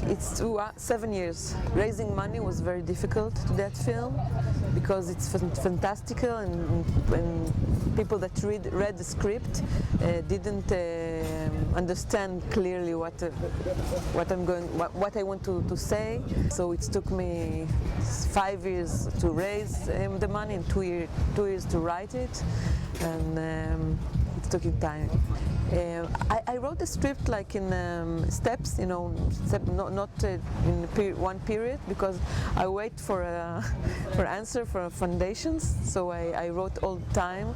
It's 7 years. Raising money was very difficult to that film because it's fantastical and people that read the script didn't understand clearly what I want to say. So it took me 5 years to raise the money and 2 years to write it, and it took time. I wrote the script like in steps, not in one period, because I wait for answer for foundations. So I wrote all the time.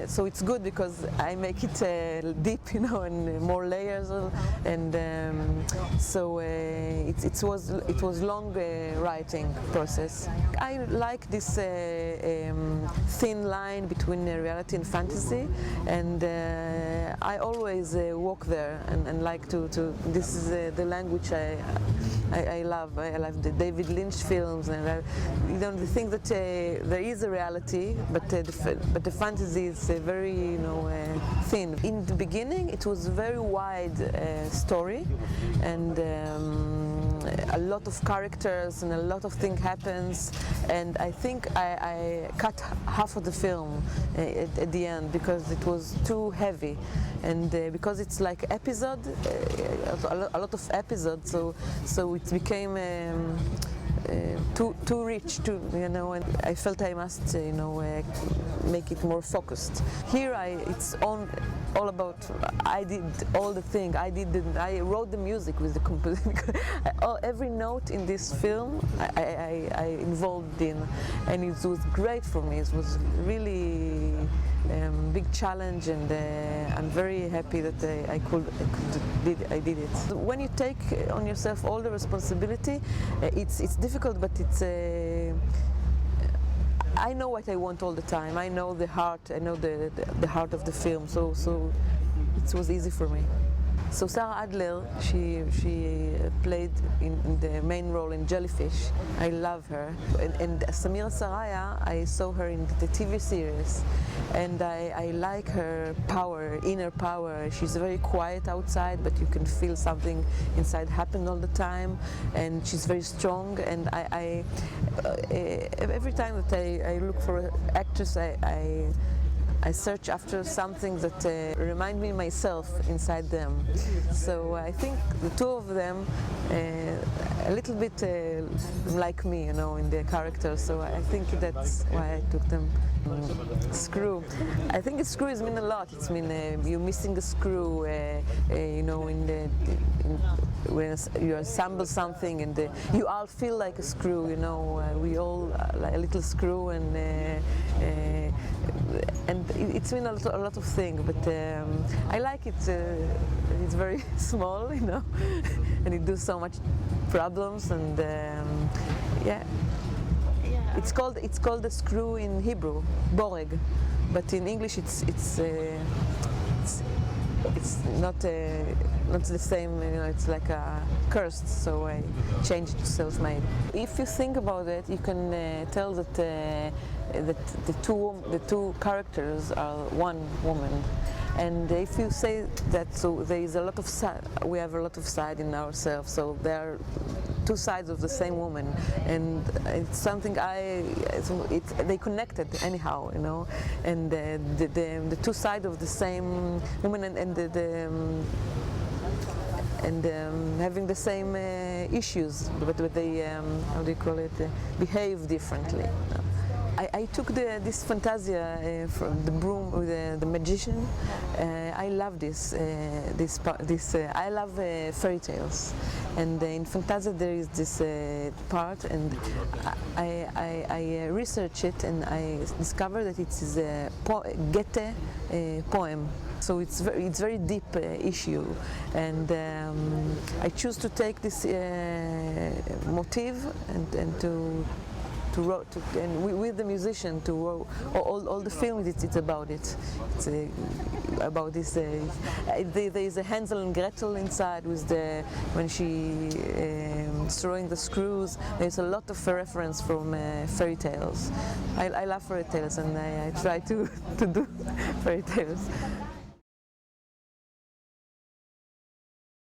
So it's good because I make it deep, and more layers, and so it was long writing process. I like this thin line between reality and fantasy, and I always walk there and like to. This is the language I love. I love the David Lynch films, and the thing that there is a reality, but the fantasy is very thin. In the beginning, it was a very wide story, and a lot of characters and a lot of things happens. And I think I cut half of the film at the end because it was too heavy, and because it's like episode, a lot of episodes, so it became too rich, and I felt I must make it more focused. Here it's all about, I did all the thing. I wrote the music with the composer. Every note in this film I involved in, and it was great for me. It was really big challenge, and I'm very happy that I did it. When you take on yourself all the responsibility, it's difficult, but it's I know what I want all the time. I know the heart. I know the heart of the film. So it was easy for me. So Sarah Adler, she played in the main role in Jellyfish. I love her. And Samira Saraya, I saw her in the TV series, and I like her power, inner power. She's very quiet outside, but you can feel something inside happen all the time. And she's very strong. And I every time that I look for an actress, I search after something that remind me myself inside them. So I think the two of them a little bit like me, in their character. So I think that's why I took them. Screw. I think a screw is mean a lot. It's mean you're missing a screw, when you assemble something, and you all feel like a screw. We all like a little screw, and it's mean a lot of things. But I like it. It's very small, and it does so much problems, and yeah. It's called a screw in Hebrew, boreg, but in English it's not the same. It's like a cursed. So I changed it to Selfmade. If you think about it, you can tell that the two characters are one woman. And if you say that, so there is a lot of side. We have a lot of side in ourselves. So there are two sides of the same woman, and it's something they connected anyhow, and the two sides of the same woman, and having the same issues, but they how do you call it? Behave differently. I took this fantasia from the broom with the magician. I love this. I love fairy tales, and in fantasia there is this part, and I researched it, and I discovered that it is a Goethe poem. So it's very deep issue, and I choose to take this motif and with the musician to all the film. It's about it. It's about this. There is a Hansel and Gretel inside with when she throwing the screws. There's a lot of reference from fairy tales. I love fairy tales, and I try to do fairy tales.